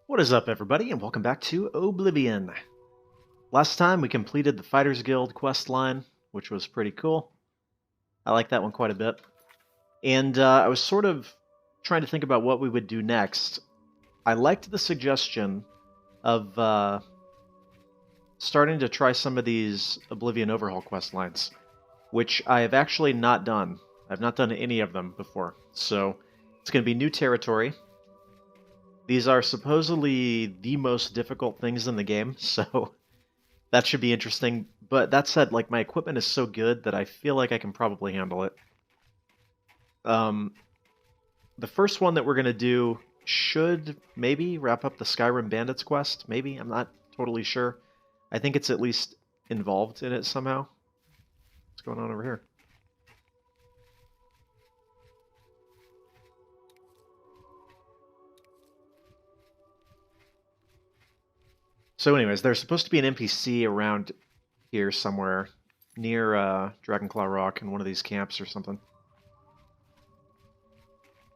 What is up, everybody, and welcome back to Oblivion. Last time we completed the Fighters Guild quest line, which was pretty cool. I like that one quite a bit. And I was sort of trying to think about what we would do next. I liked the suggestion of starting to try some of these Oblivion Overhaul quest lines, which I have actually not done. I've not done any of them before, so it's going to be new territory. These are supposedly the most difficult things in the game, so that should be interesting. But that said, like, my equipment is so good that I feel like I can probably handle it. Um, the first one that we're going to do should maybe wrap up the Skyrim Bandits quest. Maybe. I'm not totally sure. I think it's at least involved in it somehow. What's going on over here? So anyways, there's supposed to be an NPC around here somewhere near Dragonclaw Rock in one of these camps or something.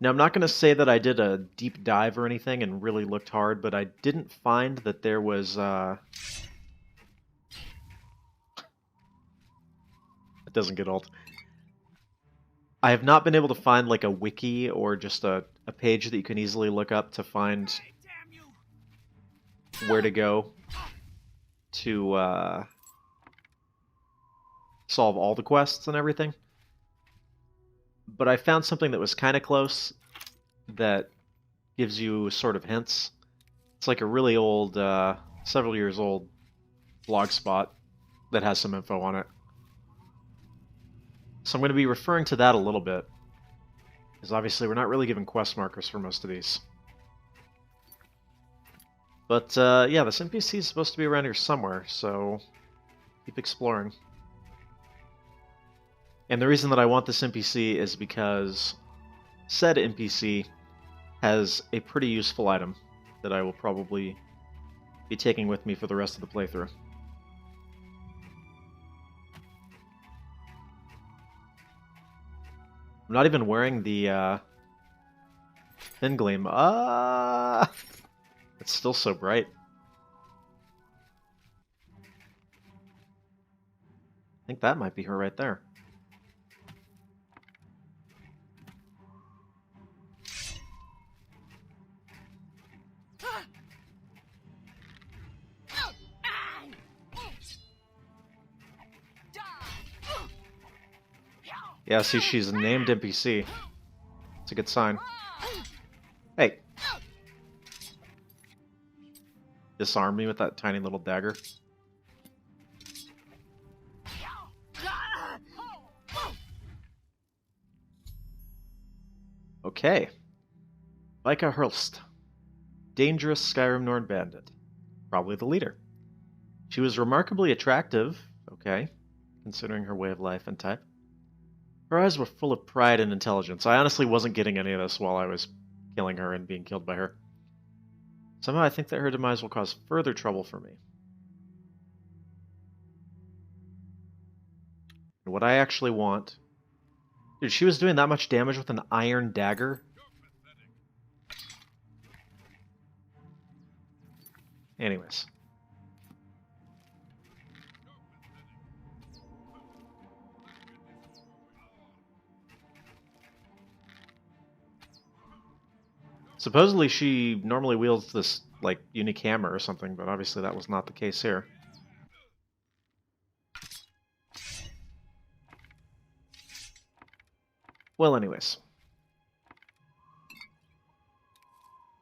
Now, I'm not going to say that I did a deep dive or anything and really looked hard, but I didn't find that there was... It doesn't get old. I have not been able to find like a wiki or just a page that you can easily look up to find where to go to solve all the quests and everything. But I found something that was kind of close that gives you sort of hints. It's like a really old, several years old blog spot that has some info on it. So I'm going to be referring to that a little bit, because obviously we're not really given quest markers for most of these. But yeah, this NPC is supposed to be around here somewhere, so keep exploring. And the reason that I want this NPC is because said NPC has a pretty useful item that I will probably be taking with me for the rest of the playthrough. I'm not even wearing the thin gleam. It's still so bright. I think that might be her right there. Yeah, see, she's named NPC. It's a good sign. Hey! Disarm me with that tiny little dagger. Okay. Vika Hurlst. Dangerous Skyrim Norn bandit. Probably the leader. She was remarkably attractive, okay, considering her way of life and type. Her eyes were full of pride and intelligence. I honestly wasn't getting any of this while I was killing her and being killed by her. Somehow I think that her demise will cause further trouble for me. And what I actually want... Dude, she was doing that much damage with an iron dagger? Anyways. Supposedly she normally wields this, like, unique hammer or something, but obviously that was not the case here. Well, anyways.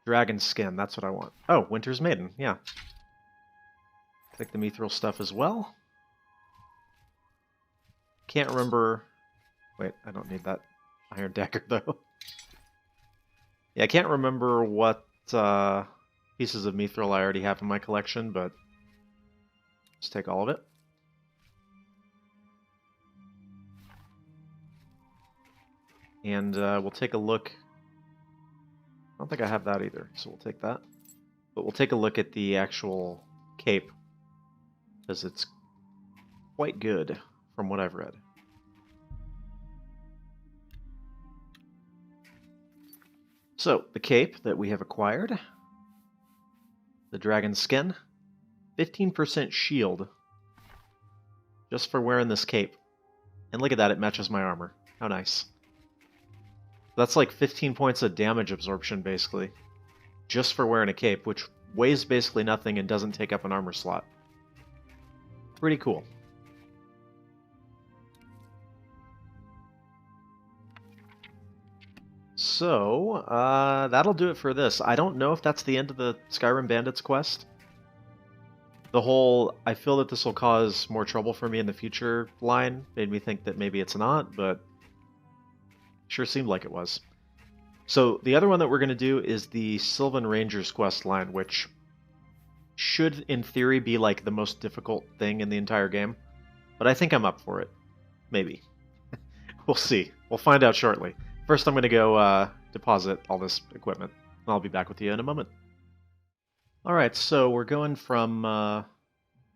Dragon skin, that's what I want. Oh, Winter's Maiden, yeah. Take the mithril stuff as well. Can't remember... Wait, I don't need that iron dagger, though. Yeah, I can't remember what pieces of mithril I already have in my collection, but just take all of it. And we'll take a look. I don't think I have that either, so we'll take that. But we'll take a look at the actual cape, because it's quite good from what I've read. So, the cape that we have acquired the dragon skin. 15% shield. Just for wearing this cape. And look at that, it matches my armor. How nice. That's like 15 points of damage absorption, basically. Just for wearing a cape, which weighs basically nothing and doesn't take up an armor slot. Pretty cool. So, that'll do it for this. I don't know if that's the end of the Skyrim Bandits quest. The whole, I feel that this will cause more trouble for me in the future line made me think that maybe it's not, but sure seemed like it was. So the other one that we're going to do is the Sylvan Rangers quest line, which should, in theory, be like the most difficult thing in the entire game. But I think I'm up for it. Maybe. We'll see. We'll find out shortly. First, I'm going to go deposit all this equipment. I'll be back with you in a moment. Alright, so we're going from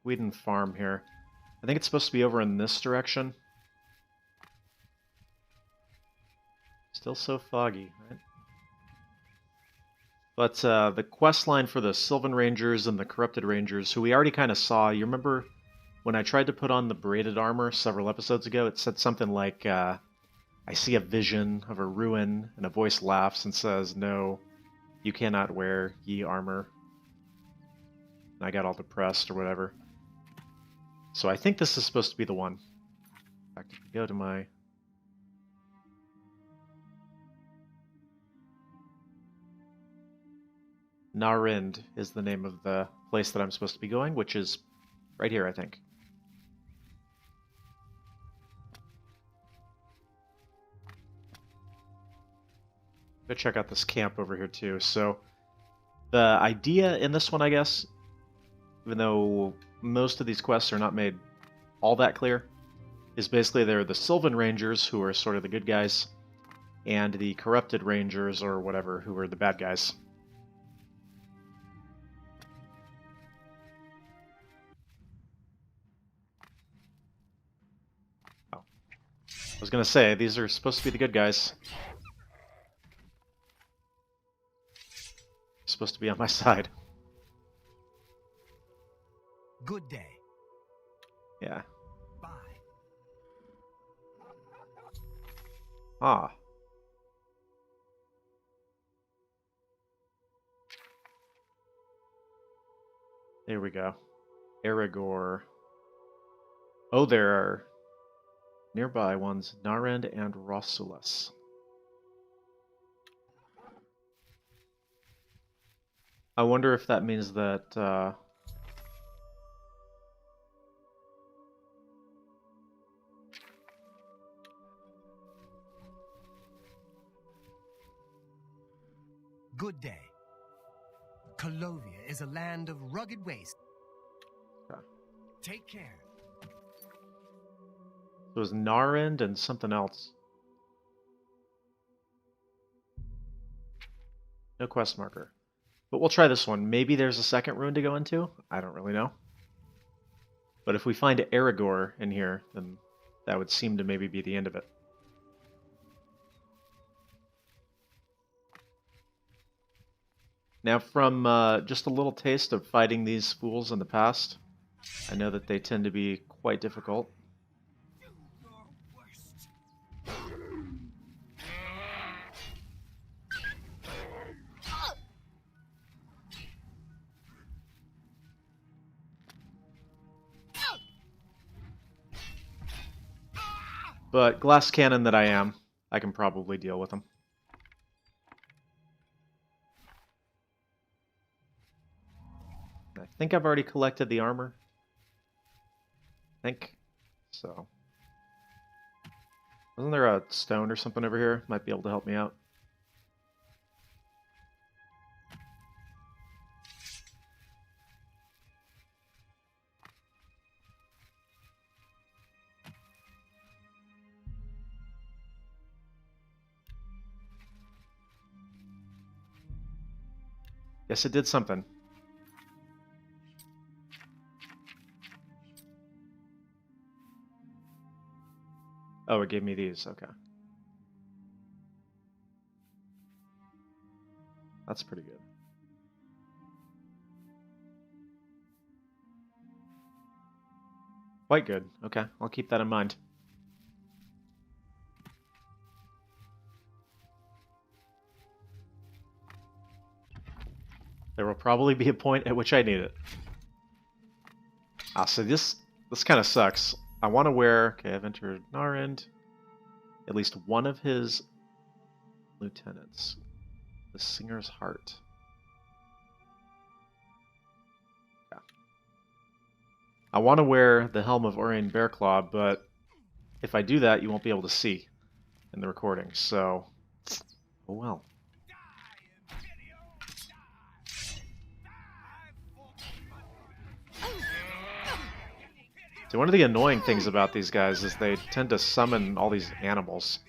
Whedon Farm here. I think it's supposed to be over in this direction. Still so foggy, right? But the quest line for the Sylvan Rangers and the Corrupted Rangers, who we already kind of saw, you remember when I tried to put on the braided armor several episodes ago, it said something like, I see a vision of a ruin, and a voice laughs and says, "No, you cannot wear ye armor." And I got all depressed or whatever. So I think this is supposed to be the one. In fact, if you go to my... Narind is the name of the place that I'm supposed to be going, which is right here, I think. Go check out this camp over here too. So the idea in this one, I guess, even though most of these quests are not made all that clear, is basically they're the Sylvan Rangers, who are sort of the good guys, and the Corrupted Rangers, or whatever, who are the bad guys. Oh. I was going to say, these are supposed to be the good guys. Supposed to be on my side. Good day. Yeah. Bye. Ah. There we go. Aragorn. Oh, there are nearby ones, Narend and Rossulas. I wonder if that means that, Good day. Colovia is a land of rugged waste. Okay. Take care. It was Narend and something else. No quest marker. But we'll try this one. Maybe there's a second rune to go into? I don't really know. But if we find Aragorn in here, then that would seem to maybe be the end of it. Now, from just a little taste of fighting these fools in the past, I know that they tend to be quite difficult. But glass cannon that I am, I can probably deal with them. I think I've already collected the armor. I think so. Wasn't there a stone or something over here? Might be able to help me out. Yes, it did something. Oh, it gave me these. Okay. That's pretty good. Quite good. Okay, I'll keep that in mind. There will probably be a point at which I need it. Ah, so this kind of sucks. I want to wear... Okay, I've entered Narend. At least one of his lieutenants. The Singer's Heart. Yeah. I want to wear the Helm of Orion Bearclaw, but if I do that, you won't be able to see in the recording, so... Oh well. So one of the annoying things about these guys is they tend to summon all these animals.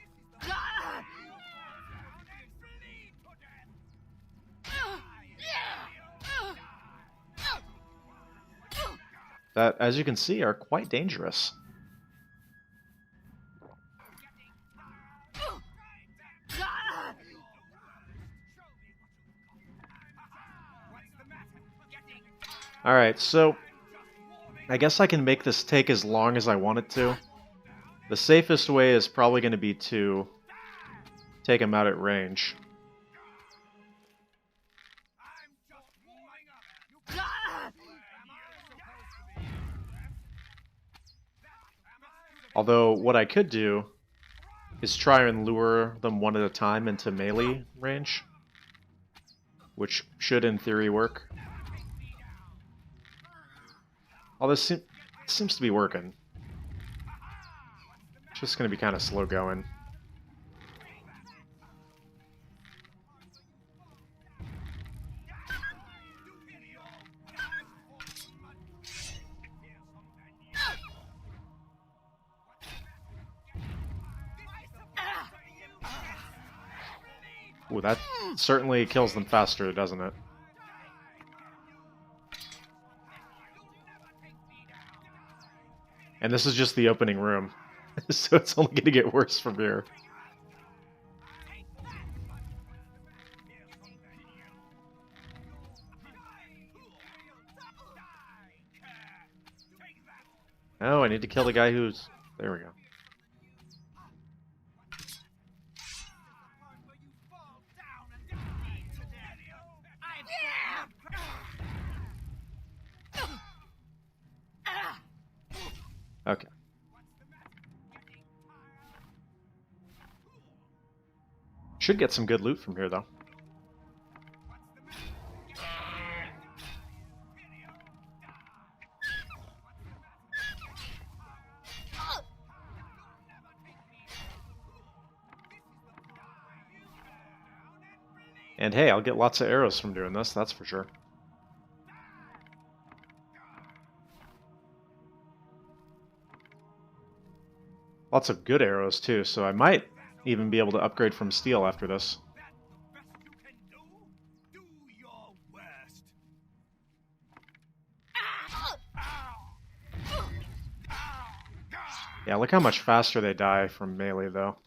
That, as you can see, are quite dangerous. Alright, so I guess I can make this take as long as I want it to. The safest way is probably going to be to take him out at range. Although, what I could do is try and lure them one at a time into melee range, which should, in theory, work. All this seems to be working. It's just going to be kind of slow going. Ooh, that certainly kills them faster, doesn't it? And this is just the opening room, so it's only going to get worse from here. Oh, I need to kill the guy who's... There we go. Okay. Should get some good loot from here, though. And hey, I'll get lots of arrows from doing this, that's for sure. Lots of good arrows, too, so I might even be able to upgrade from steel after this. Yeah, look how much faster they die from melee, though.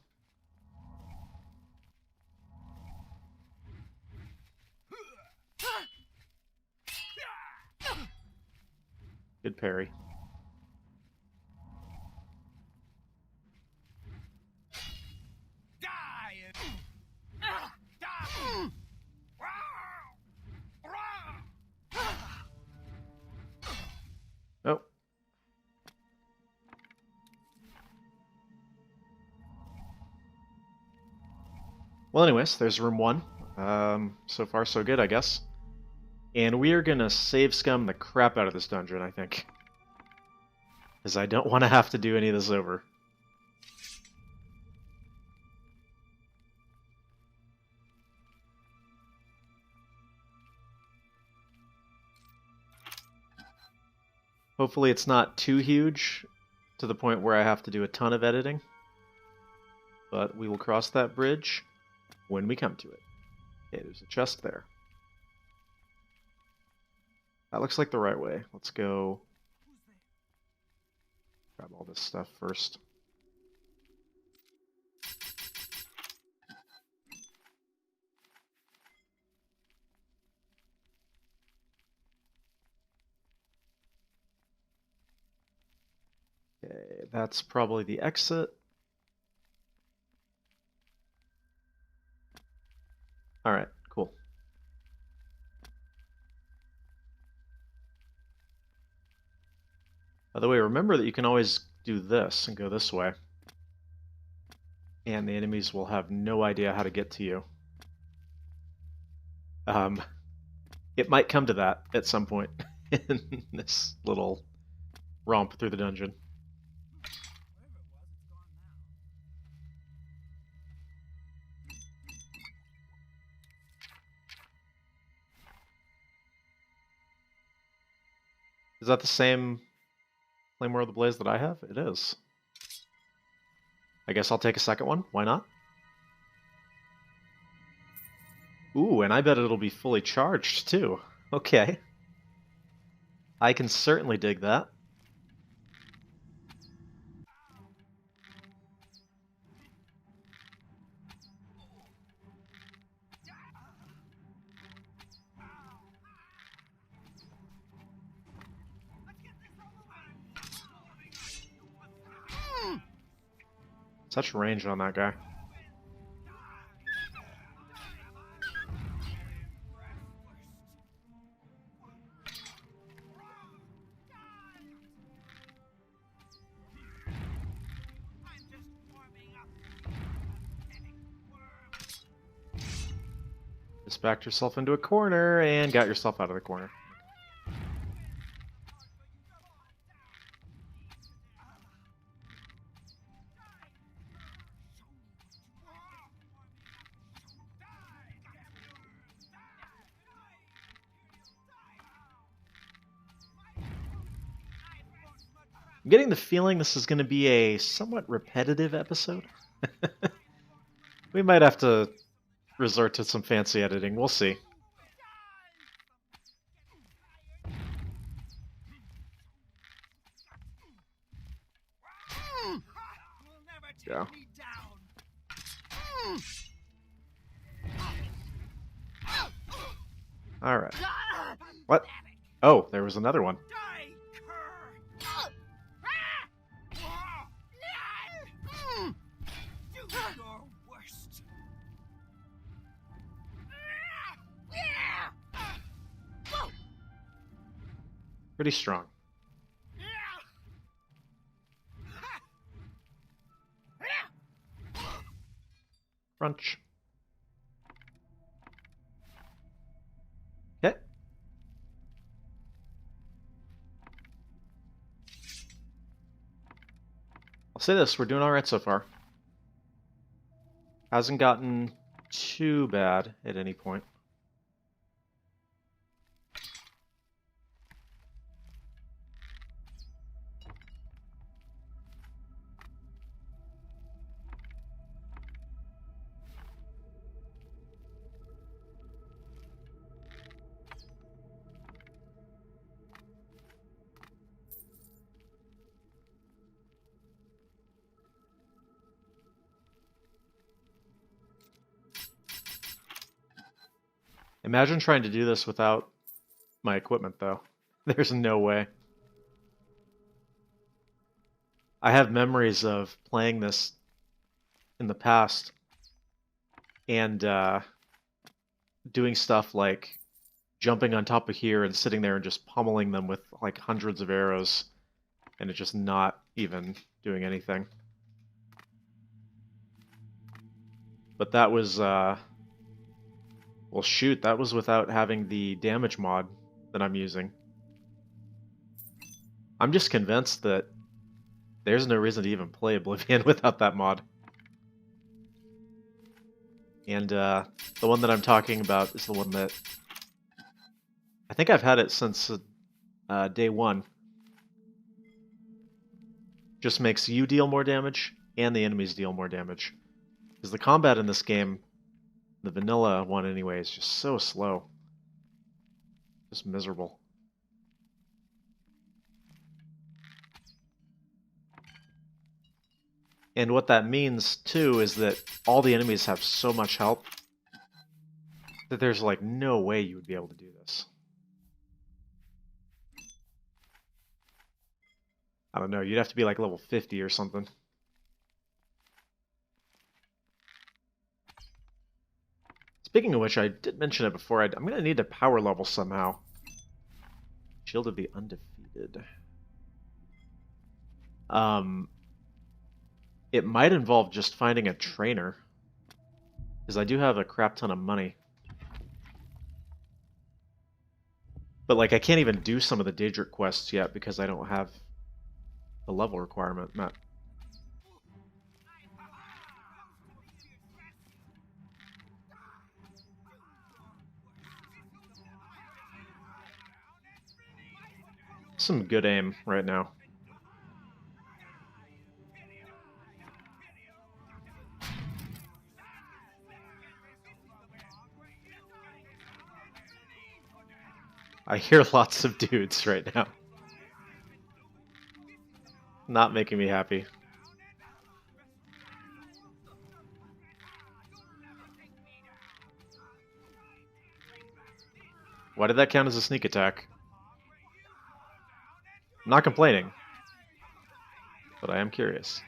Good parry. Oh. Well, anyways, there's room 1. So far, so good, I guess. And we are gonna save scum the crap out of this dungeon, I think. Because I don't want to have to do any of this over. Hopefully it's not too huge, to the point where I have to do a ton of editing. But we will cross that bridge when we come to it. Okay, there's a chest there. That looks like the right way. Let's go grab all this stuff first. that's probably the exit. Alright, cool. By the way, remember that you can always do this and go this way. And the enemies will have no idea how to get to you. It might come to that at some point in this little romp through the dungeon. Is that the same Flame War of the Blaze that I have? It is. I guess I'll take a second one. Why not? Ooh, and I bet it'll be fully charged, too. Okay. I can certainly dig that. Such range on that guy. Just backed yourself into a corner and got yourself out of the corner. I'm getting the feeling this is going to be a somewhat repetitive episode. We might have to resort to some fancy editing. We'll see. Yeah. All right. What? Oh, there was another one. Pretty strong. Crunch. Okay. I'll say this, we're doing alright so far. Hasn't gotten too bad at any point. Imagine trying to do this without my equipment, though. There's no way. I have memories of playing this in the past and doing stuff like jumping on top of here and sitting there and just pummeling them with like hundreds of arrows, and it just not even doing anything. But that was, well shoot, that was without having the damage mod that I'm using. I'm just convinced that there's no reason to even play Oblivion without that mod. And the one that I'm talking about is the one that I think I've had it since day one. Just makes you deal more damage and the enemies deal more damage. Because the combat in this game, the vanilla one anyway, is just so slow. Just miserable. And what that means, too, is that all the enemies have so much health that there's, like, no way you would be able to do this. I don't know, you'd have to be like level 50 or something. Speaking of which, I did mention it before, I'm going to need a power level somehow. Shield of the Undefeated. It might involve just finding a trainer. Because I do have a crap ton of money. But, like, I can't even do some of the Daedric quests yet because I don't have the level requirement met. Some good aim right now. I hear lots of dudes right now. Not making me happy. Why did that count as a sneak attack? I'm not complaining, but I am curious.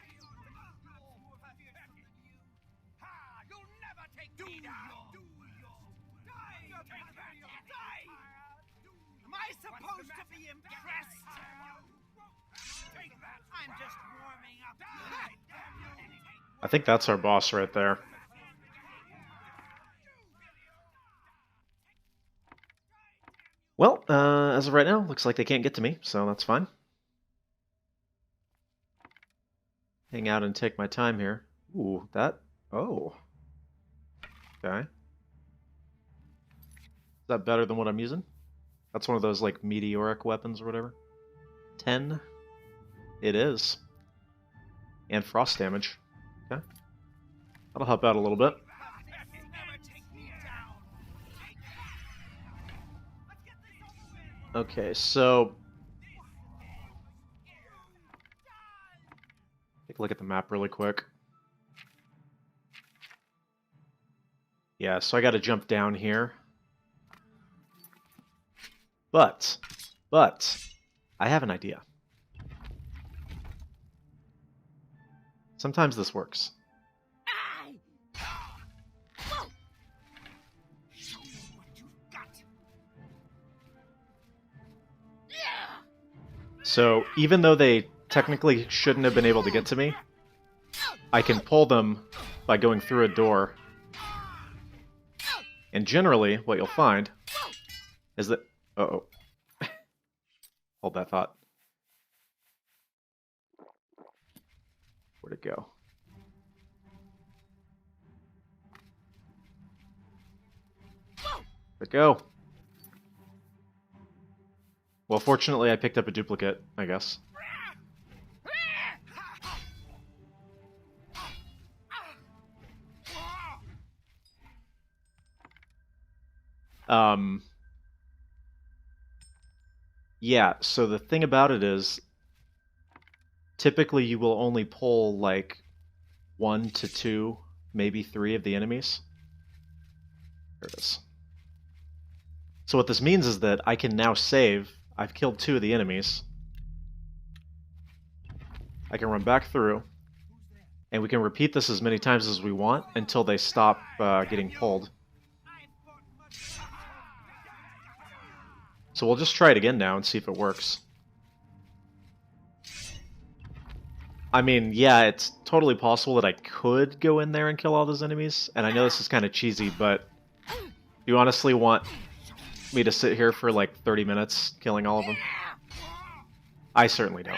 I think that's our boss right there. Well, as of right now, looks like they can't get to me, so that's fine. Hang out and take my time here. Ooh, that... Oh. Okay. Is that better than what I'm using? That's one of those, like, meteoric weapons or whatever. 10. It is. And frost damage. Okay. That'll help out a little bit. Okay, so... Take a look at the map really quick. Yeah, so I gotta jump down here. But, I have an idea. Sometimes this works. So, even though they technically shouldn't have been able to get to me, I can pull them by going through a door. And generally, what you'll find is that... Uh-oh. Hold that thought. Where'd it go? Where'd it go? Well, fortunately, I picked up a duplicate, I guess. Yeah, so the thing about it is, typically you will only pull, like, 1 to 2, maybe 3 of the enemies. There it is. So what this means is that I can now save. I've killed 2 of the enemies. I can run back through, and we can repeat this as many times as we want until they stop getting pulled. So we'll just try it again now and see if it works. I mean, yeah, it's totally possible that I could go in there and kill all those enemies, and I know this is kind of cheesy, but do you honestly want me to sit here for like 30 minutes killing all of them? I certainly don't.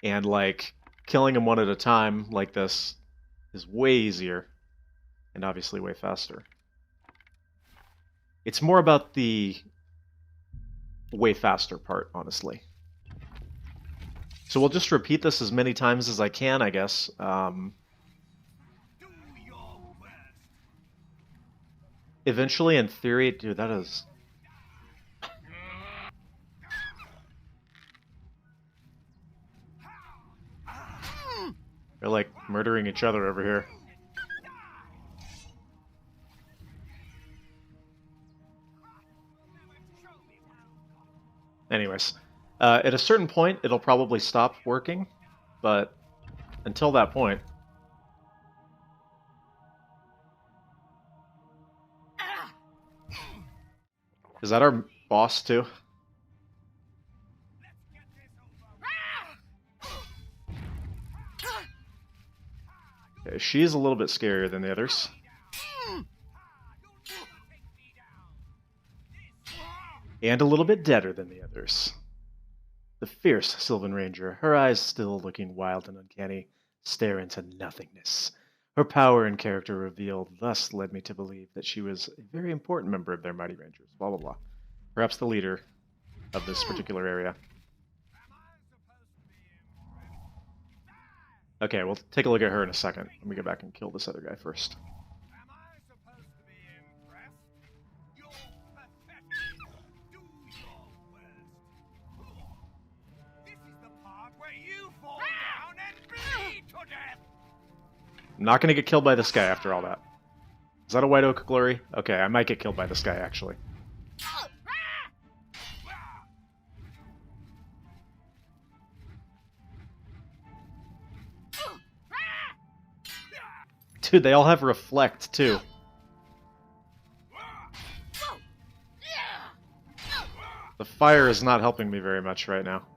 And, like, killing them one at a time like this is way easier. And obviously way faster. It's more about the way faster part, honestly. So we'll just repeat this as many times as I can, I guess. Eventually, in theory... Dude, that is... They're, like, murdering each other over here. Anyways, at a certain point, it'll probably stop working, but until that point... Is that our boss, too? Okay, she's a little bit scarier than the others. And a little bit deader than the others. The fierce Sylvan Ranger, her eyes still looking wild and uncanny, stare into nothingness. Her power and character revealed thus led me to believe that she was a very important member of their mighty rangers, blah blah blah. Perhaps the leader of this particular area. Okay, we'll take a look at her in a second. Let me go back and kill this other guy first. I'm not going to get killed by this guy after all that. Is that a White Oak Glory? Okay, I might get killed by this guy, actually. Dude, they all have Reflect, too. The fire is not helping me very much right now.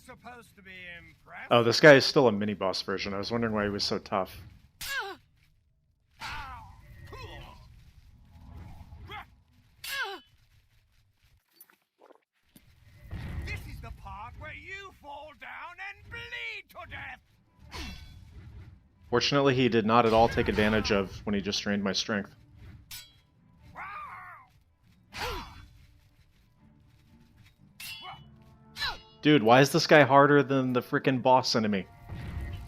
Supposed to be impressed. Oh, this guy is still a mini-boss version. I was wondering why he was so tough. This is the part where you fall down and bleed to death. Fortunately, he did not at all take advantage of when he just drained my strength. Dude, why is this guy harder than the frickin' boss enemy?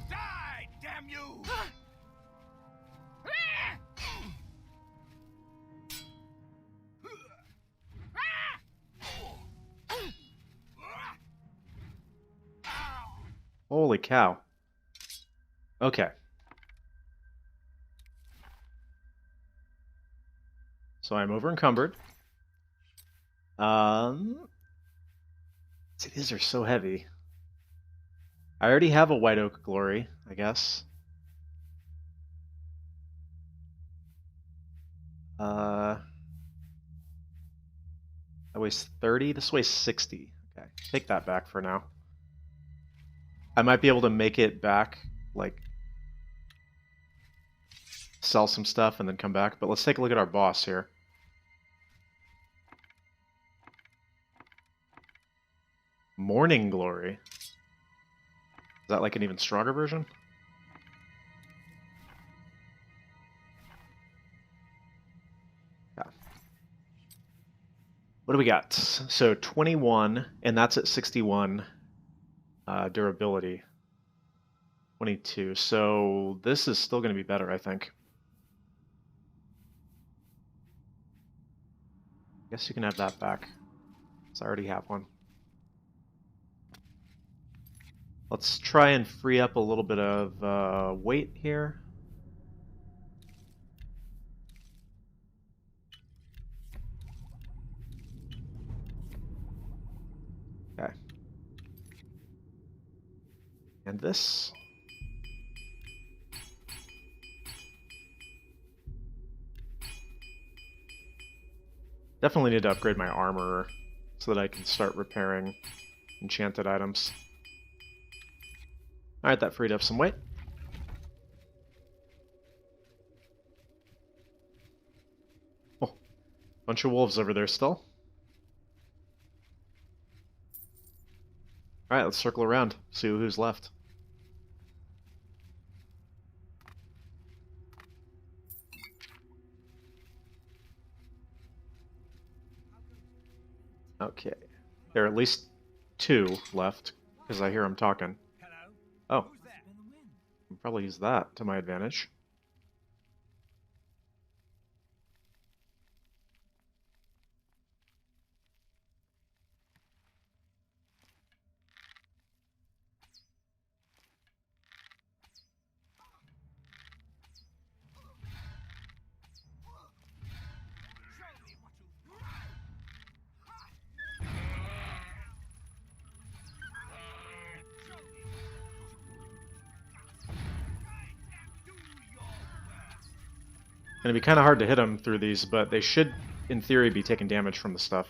Die, damn you! Holy cow. Okay. So I'm over encumbered. These are so heavy. I already have a White Oak Glory, I guess. That weighs 30. This weighs 60. Okay, take that back for now. I might be able to make it back, like, sell some stuff and then come back. But let's take a look at our boss here. Morning Glory. Is that like an even stronger version? Yeah. What do we got? So 21, and that's at 61 durability. 22. So this is still going to be better, I think. I guess you can have that back, because I already have one. Let's try and free up a little bit of weight here. Okay. And this. Definitely need to upgrade my armor so that I can start repairing enchanted items. Alright, that freed up some weight. Oh, bunch of wolves over there still. Alright, let's circle around, see who's left. Okay, there are at least 2 left, because I hear them talking. Oh, I'll probably use that to my advantage. going to be kind of hard to hit them through these, but they should, in theory, be taking damage from the stuff.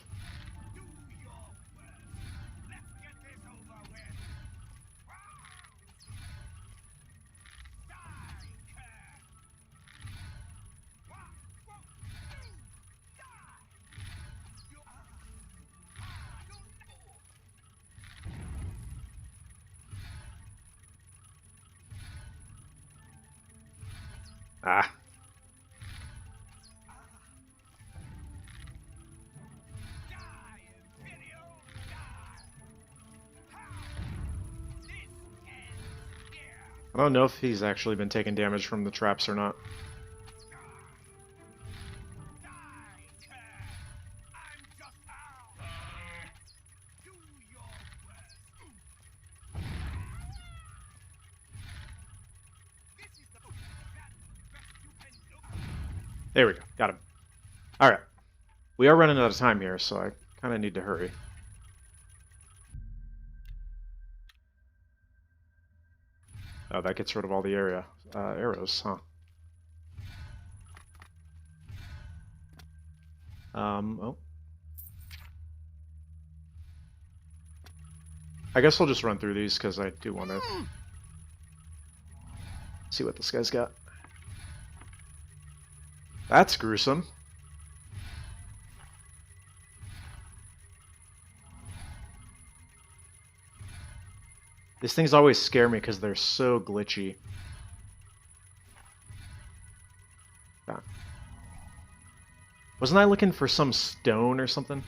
Ah. I don't know if he's actually been taking damage from the traps or not. There we go. Got him. Alright. We are running out of time here, so I kind of need to hurry. Oh, that gets rid of all the arrows, huh? Oh. I guess I'll just run through these, because I do want to see what this guy's got. That's gruesome. These things always scare me because they're so glitchy. Yeah. Wasn't I looking for some stone or something?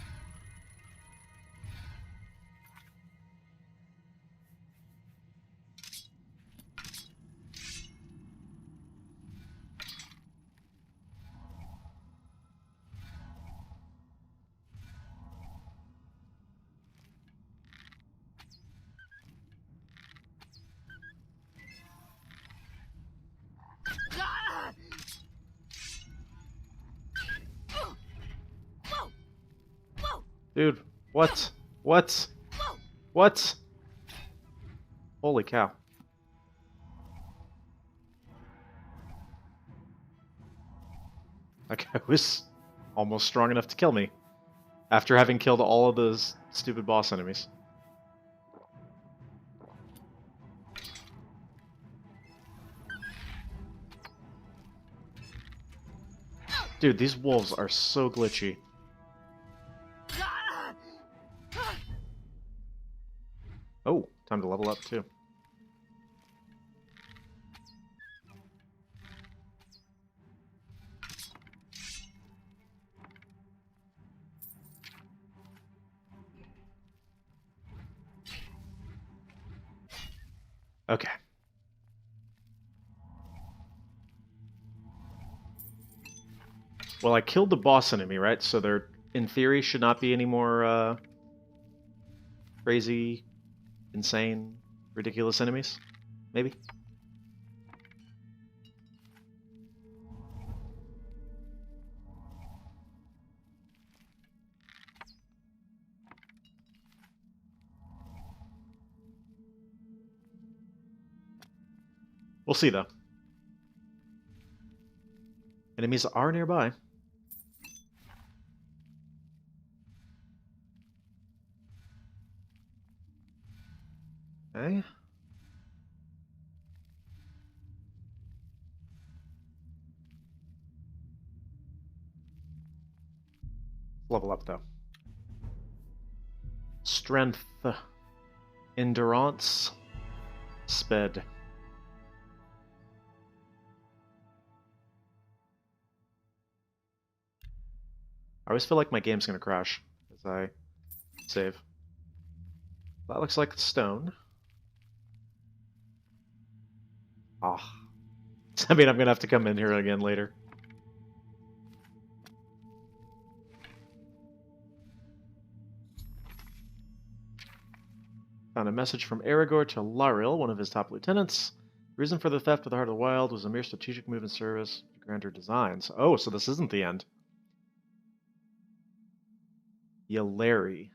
Dude, what? What? What? Holy cow. That guy was almost strong enough to kill me after having killed all of those stupid boss enemies. Dude, these wolves are so glitchy. Oh, time to level up too. Okay. Well, I killed the boss enemy, right? So there, in theory, should not be any more crazy, insane, ridiculous enemies. Maybe? We'll see, though. Enemies are nearby. Okay. Level up, though. Strength. Endurance. Sped. I always feel like my game's gonna crash as I save. That looks like stone. Ah. I mean, I'm gonna have to come in here again later. Found a message from Aragorn to Laril, one of his top lieutenants. The reason for the theft of the Heart of the Wild was a mere strategic move in service to grander designs. Oh, so this isn't the end. Yalari.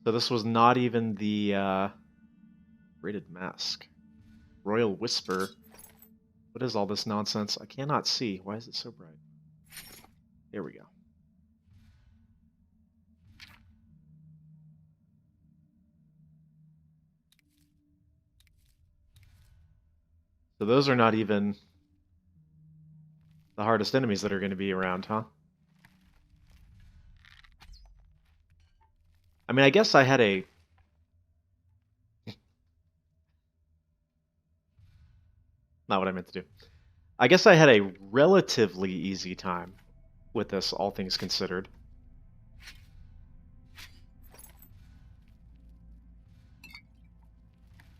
So this was not even the rated mask. Royal Whisper. What is all this nonsense? I cannot see. Why is it so bright? There we go. So those are not even the hardest enemies that are going to be around, huh? I mean, I guess I had a... Not what I meant to do. I guess I had a relatively easy time with this, all things considered.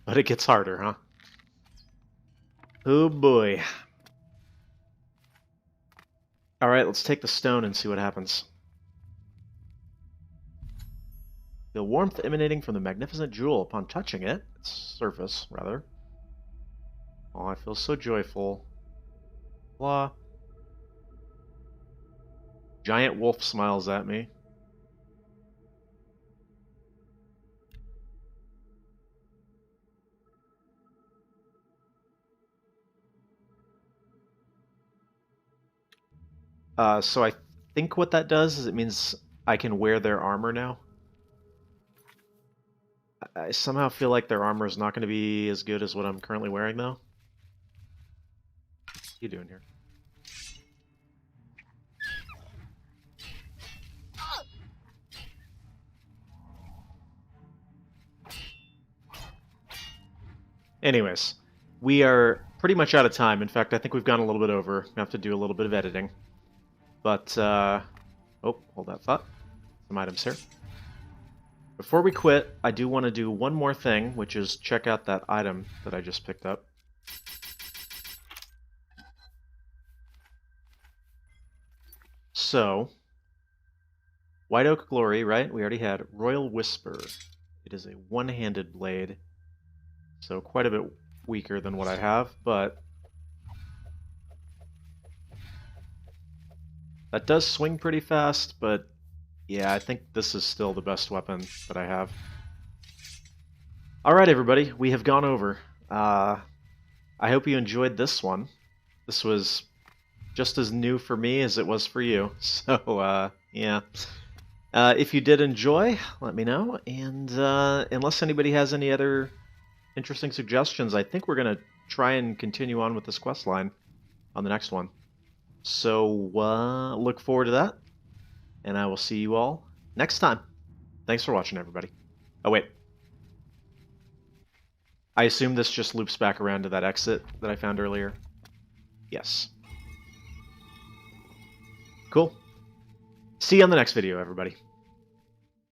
But it gets harder, huh? Oh boy. Alright, let's take the stone and see what happens. The warmth emanating from the magnificent jewel upon touching it, its surface, rather. Oh, I feel so joyful. Blah. Giant wolf smiles at me. So I think what that does is it means I can wear their armor now. I somehow feel like their armor is not going to be as good as what I'm currently wearing, though. What are you doing here? Anyways, we are pretty much out of time. In fact, I think we've gone a little bit over. We have to do a little bit of editing. But, oh, hold that thought. Some items here. Before we quit, I do want to do one more thing, which is check out that item that I just picked up. So, White Oak Glory, right? We already had Royal Whisper. It is a one-handed blade, so quite a bit weaker than what I have, but that does swing pretty fast, but yeah, I think this is still the best weapon that I have. Alright, everybody, we have gone over. I hope you enjoyed this one. This was just as new for me as it was for you, so, yeah. If you did enjoy, let me know, and unless anybody has any other interesting suggestions, I think we're going to try and continue on with this quest line on the next one. So, look forward to that, and I will see you all next time. Thanks for watching, everybody. Oh, wait. I assume this just loops back around to that exit that I found earlier. Yes. Cool. See you on the next video, everybody.